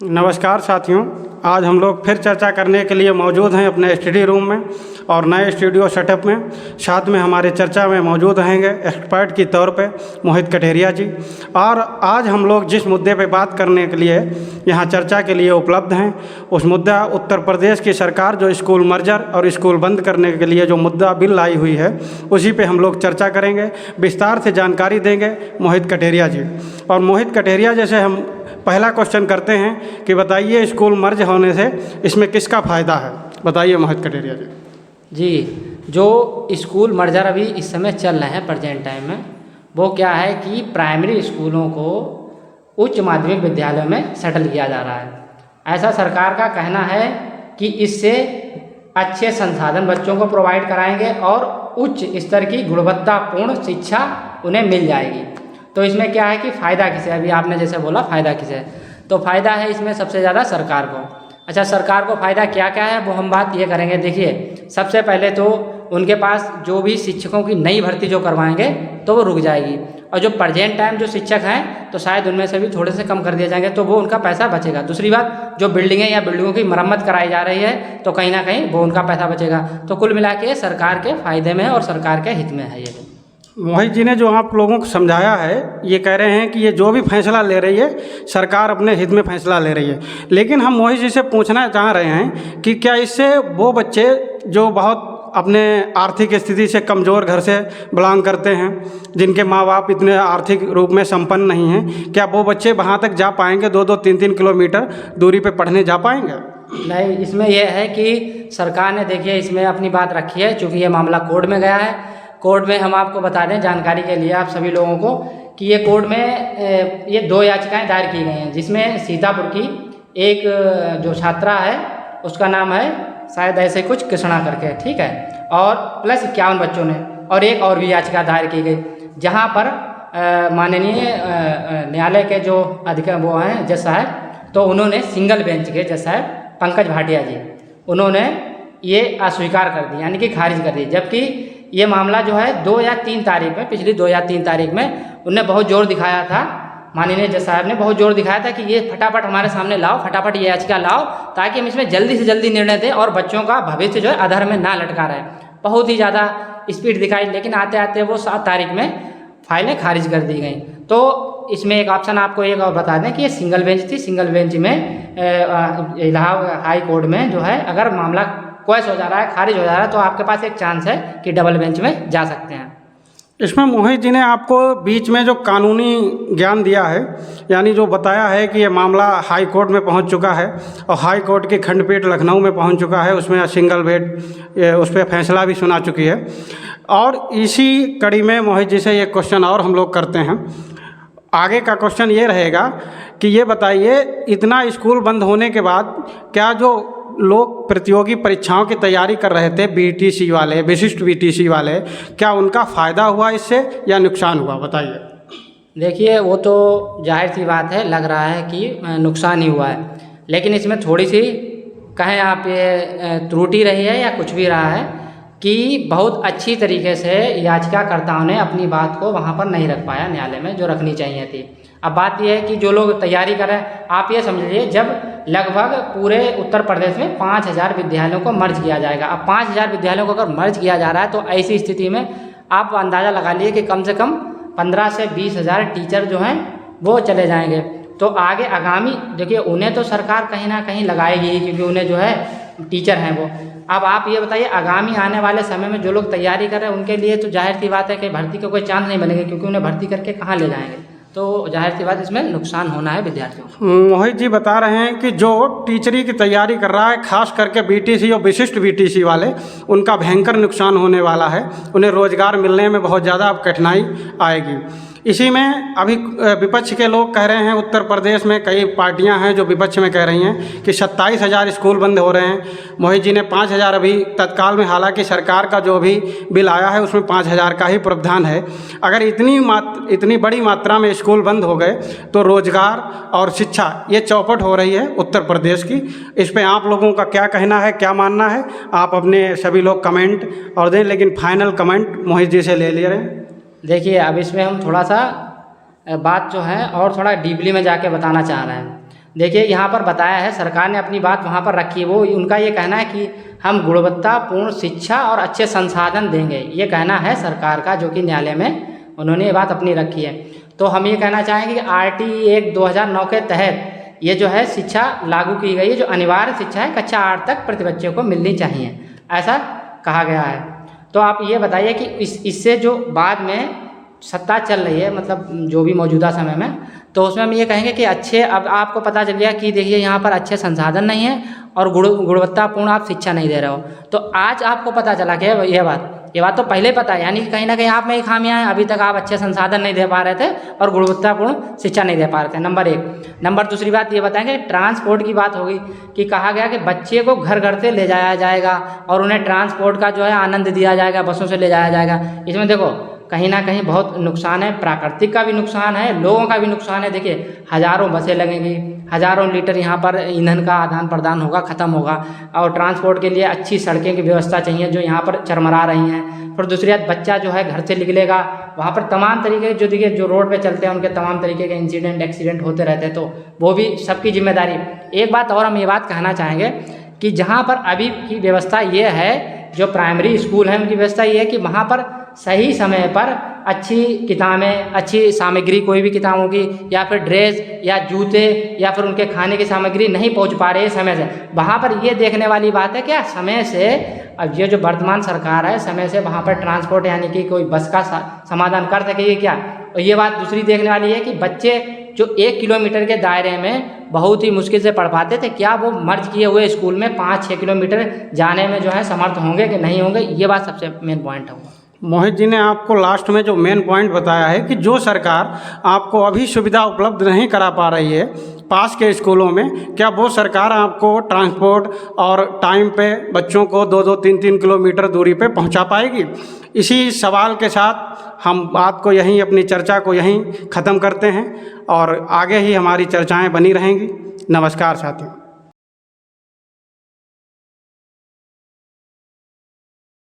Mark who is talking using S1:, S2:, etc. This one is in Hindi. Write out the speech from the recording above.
S1: नमस्कार साथियों, आज हम लोग फिर चर्चा करने के लिए मौजूद हैं अपने स्टडी रूम में और नए स्टूडियो सेटअप में। साथ में हमारे चर्चा में मौजूद रहेंगे एक्सपर्ट की तौर पे मोहित कटेरिया जी। और आज हम लोग जिस मुद्दे पे बात करने के लिए यहाँ चर्चा के लिए उपलब्ध हैं, उस मुद्दा उत्तर प्रदेश की सरकार जो स्कूल मर्जर और स्कूल बंद करने के लिए जो मुद्दा बिल लाई हुई है, उसी पे हम लोग चर्चा करेंगे। विस्तार से जानकारी देंगे मोहित कटेरिया जी। और मोहित कटेरिया जैसे हम पहला क्वेश्चन करते हैं कि बताइए स्कूल मर्ज होने से इसमें किसका फ़ायदा है, बताइए मोहित कटेरिया जी।
S2: जी, जो स्कूल मर्जर अभी इस समय चल रहे हैं प्रेजेंट टाइम में, वो क्या है कि प्राइमरी स्कूलों को उच्च माध्यमिक विद्यालयों में सेटल किया जा रहा है। ऐसा सरकार का कहना है कि इससे अच्छे संसाधन बच्चों को प्रोवाइड कराएंगे और उच्च स्तर की गुणवत्तापूर्ण शिक्षा उन्हें मिल जाएगी। तो इसमें क्या है कि फ़ायदा किसे, अभी आपने जैसे बोला फ़ायदा किसे, तो फ़ायदा है इसमें सबसे ज़्यादा सरकार को। अच्छा, सरकार को फ़ायदा क्या क्या है वो हम बात ये करेंगे। देखिए, सबसे पहले तो उनके पास जो भी शिक्षकों की नई भर्ती जो करवाएंगे तो वो रुक जाएगी, और जो प्रेजेंट टाइम जो शिक्षक हैं तो शायद उनमें से भी थोड़े से कम कर दिए जाएंगे, तो वो उनका पैसा बचेगा। दूसरी बात, जो बिल्डिंगें या बिल्डिंगों की मरम्मत कराई जा रही है तो कहीं ना कहीं वो उनका पैसा बचेगा। तो कुल मिला के सरकार के फ़ायदे में है और सरकार के हित में है ये।
S1: मोहित जी ने जो आप लोगों को समझाया है, ये कह रहे हैं कि ये जो भी फैसला ले रही है सरकार अपने हित में फैसला ले रही है। लेकिन हम मोहित जी से पूछना चाह रहे हैं कि क्या इससे वो बच्चे जो बहुत अपने आर्थिक स्थिति से कमज़ोर घर से बिलोंग करते हैं, जिनके माँ बाप इतने आर्थिक रूप में संपन्न नहीं हैं, क्या वो बच्चे वहाँ तक जा पाएंगे? 2-2, 3-3 किलोमीटर दूरी पे पढ़ने जा पाएंगे?
S2: नहीं, इसमें यह है कि सरकार ने, देखिए, इसमें अपनी बात रखी है। चूँकि ये मामला कोर्ट में गया है, कोर्ट में हम आपको बता दें जानकारी के लिए आप सभी लोगों को कि ये कोर्ट में ये 2 याचिकाएं दायर की गई हैं, जिसमें सीतापुर की एक जो छात्रा है उसका नाम है शायद ऐसे कुछ कृष्णा करके, ठीक है, और प्लस 51 बच्चों ने, और एक और भी याचिका दायर की गई, जहां पर माननीय न्यायालय के जो अधिकारी वो हैं जज साहब, तो उन्होंने सिंगल बेंच के जज साहब पंकज भाटिया जी, उन्होंने ये अस्वीकार कर दी, यानी कि खारिज कर दी। जबकि ये मामला जो है 2 या 3 तारीख में, पिछली 2 या 3 तारीख में उनने बहुत जोर दिखाया था, माननीय जज साहब ने बहुत जोर दिखाया था कि ये फटाफट हमारे सामने लाओ, फटाफट ये याचिका लाओ, ताकि हम इसमें जल्दी से जल्दी निर्णय दें और बच्चों का भविष्य जो है अधर में ना लटका रहे। बहुत ही ज़्यादा स्पीड दिखाई, लेकिन आते आते वो 7 तारीख में फाइलें खारिज कर दी गई। तो इसमें एक ऑप्शन आपको एक और बता दें कि ये सिंगल बेंच थी। सिंगल बेंच में इलाहाबाद हाई कोर्ट में जो है अगर मामला क्वैश हो जा रहा है, खारिज हो जा रहा है, तो आपके पास एक चांस है कि डबल बेंच में जा सकते हैं।
S1: इसमें मोहित जी ने आपको बीच में जो कानूनी ज्ञान दिया है, यानी जो बताया है कि ये मामला हाई कोर्ट में पहुंच चुका है और हाई कोर्ट की खंडपीठ लखनऊ में पहुंच चुका है, उसमें सिंगल बेड उस पर फैसला भी सुना चुकी है। और इसी कड़ी में मोहित जी से ये क्वेश्चन और हम लोग करते हैं। आगे का क्वेश्चन ये रहेगा कि ये बताइए, इतना स्कूल बंद होने के बाद क्या जो लोग प्रतियोगी परीक्षाओं की तैयारी कर रहे थे, बीटीसी वाले, विशिष्ट बीटीसी वाले, क्या उनका फ़ायदा हुआ इससे या नुकसान हुआ, बताइए।
S2: देखिए, वो तो जाहिर सी बात है, लग रहा है कि नुकसान ही हुआ है, लेकिन इसमें थोड़ी सी कहें आप ये त्रुटि रही है या कुछ भी रहा है कि बहुत अच्छी तरीके से याचिकाकर्ताओं ने अपनी बात को वहाँ पर नहीं रख पाया न्यायालय में, जो रखनी चाहिए थी। अब बात यह है कि जो लोग तैयारी कर रहे हैं, आप ये समझिए, जब लगभग पूरे उत्तर प्रदेश में 5000 विद्यालयों को मर्ज किया जाएगा। अब 5000 विद्यालयों को अगर मर्ज किया जा रहा है तो ऐसी स्थिति में आप अंदाज़ा लगा लिए कि कम से कम 15 से 20 हज़ार टीचर जो हैं वो चले जाएंगे। तो आगे आगामी, देखिए, उन्हें तो सरकार कहीं ना कहीं लगाएगी ही, क्योंकि उन्हें जो है टीचर हैं वो। अब आप ये बताइए, आगामी आने वाले समय में जो लोग तैयारी कर रहे हैं उनके लिए तो जाहिर सी बात है कि भर्ती का कोई चांस नहीं बनेगा, क्योंकि उन्हें भर्ती करके कहाँ ले जाएंगे। तो जाहिर सी बात, इसमें नुकसान होना है विद्यार्थियों को।
S1: मोहित जी बता रहे हैं कि जो टीचरी की तैयारी कर रहा है, खास करके बीटीसी और विशिष्ट बीटीसी वाले, उनका भयंकर नुकसान होने वाला है। उन्हें रोजगार मिलने में बहुत ज़्यादा अब कठिनाई आएगी। इसी में अभी विपक्ष के लोग कह रहे हैं, उत्तर प्रदेश में कई पार्टियां हैं जो विपक्ष में कह रही हैं कि 27,000 स्कूल बंद हो रहे हैं। मोहित जी ने 5,000 अभी तत्काल में, हालांकि सरकार का जो भी बिल आया है उसमें 5,000 का ही प्रावधान है। अगर इतनी बड़ी मात्रा में स्कूल बंद हो गए तो रोजगार और शिक्षा ये चौपट हो रही है उत्तर प्रदेश की। इस पर आप लोगों का क्या कहना है, क्या मानना है? आप अपने सभी लोग कमेंट और दें, लेकिन फाइनल कमेंट मोहित जी से ले ले रहे हैं।
S2: देखिए, अब इसमें हम थोड़ा सा बात जो है और थोड़ा डीपली में जाके बताना चाह रहे हैं। देखिए यहाँ पर बताया है, सरकार ने अपनी बात वहाँ पर रखी है। वो उनका ये कहना है कि हम गुणवत्तापूर्ण शिक्षा और अच्छे संसाधन देंगे, ये कहना है सरकार का, जो कि न्यायालय में उन्होंने ये बात अपनी रखी है। तो हम ये कहना चाहेंगे कि RTE एक्ट 2009 के तहत ये जो है शिक्षा लागू की गई है, जो अनिवार्य शिक्षा है कक्षा 8 तक प्रति बच्चे को मिलनी चाहिए, ऐसा कहा गया है। तो आप ये बताइए कि इससे जो बाद में सत्ता चल रही है, मतलब जो भी मौजूदा समय में, तो उसमें हम ये कहेंगे कि अच्छे, अब आपको पता चल गया कि देखिए यहाँ पर अच्छे संसाधन नहीं है और गुणवत्तापूर्ण आप शिक्षा नहीं दे रहे हो। तो आज आपको पता चला कि ये बात तो पहले पता है, यानी कि कहीं ना कहीं आप में ही खामियां हैं। अभी तक आप अच्छे संसाधन नहीं दे पा रहे थे और गुणवत्तापूर्ण शिक्षा नहीं दे पा रहे थे, नंबर 1। दूसरी बात ये बताएंगे, ट्रांसपोर्ट की बात होगी कि कहा गया कि बच्चे को घर घर से ले जाया जाएगा और उन्हें ट्रांसपोर्ट का जो है आनंद दिया जाएगा, बसों से ले जाया जाएगा। इसमें देखो कहीं ना कहीं बहुत नुकसान है, प्राकृतिक का भी नुकसान है, लोगों का भी नुकसान है। देखिए हज़ारों बसें लगेंगी, हज़ारों लीटर यहाँ पर ईंधन का आदान प्रदान होगा, ख़त्म होगा। और ट्रांसपोर्ट के लिए अच्छी सड़कें की व्यवस्था चाहिए जो यहाँ पर चरमरा रही हैं। फिर दूसरी बात, बच्चा जो है घर से निकलेगा, वहाँ पर तमाम तरीके जो देखिए जो रोड पे चलते हैं उनके तमाम तरीके के इंसिडेंट एक्सीडेंट होते रहते हैं, तो वो भी सबकी जिम्मेदारी। एक बात और हम ये बात कहना चाहेंगे कि जहाँ पर अभी की व्यवस्था ये है, जो प्राइमरी स्कूल है उनकी व्यवस्था ये है कि वहाँ पर सही समय पर अच्छी किताबें, अच्छी सामग्री, कोई भी किताबों की या फिर ड्रेस या जूते या फिर उनके खाने की सामग्री नहीं पहुंच पा रही है समय से। वहाँ पर ये देखने वाली बात है क्या समय से, अब ये जो वर्तमान सरकार है समय से वहाँ पर ट्रांसपोर्ट यानी कि कोई बस का समाधान कर सकेगी क्या। और ये बात दूसरी देखने वाली है कि बच्चे जो 1 किलोमीटर के दायरे में बहुत ही मुश्किल से पढ़ पाते थे, क्या वो मर्ज किए हुए स्कूल में 5-6 किलोमीटर जाने में जो है समर्थ होंगे कि नहीं होंगे, ये बात सबसे मेन पॉइंट है।
S1: मोहित जी ने आपको लास्ट में जो मेन पॉइंट बताया है कि जो सरकार आपको अभी सुविधा उपलब्ध नहीं करा पा रही है पास के स्कूलों में, क्या वो सरकार आपको ट्रांसपोर्ट और टाइम पे बच्चों को 2-2, 3-3 किलोमीटर दूरी पे पहुंचा पाएगी? इसी सवाल के साथ हम बात को यहीं, अपनी चर्चा को यहीं ख़त्म करते हैं और आगे ही हमारी चर्चाएं बनी रहेंगी। नमस्कार साथियों।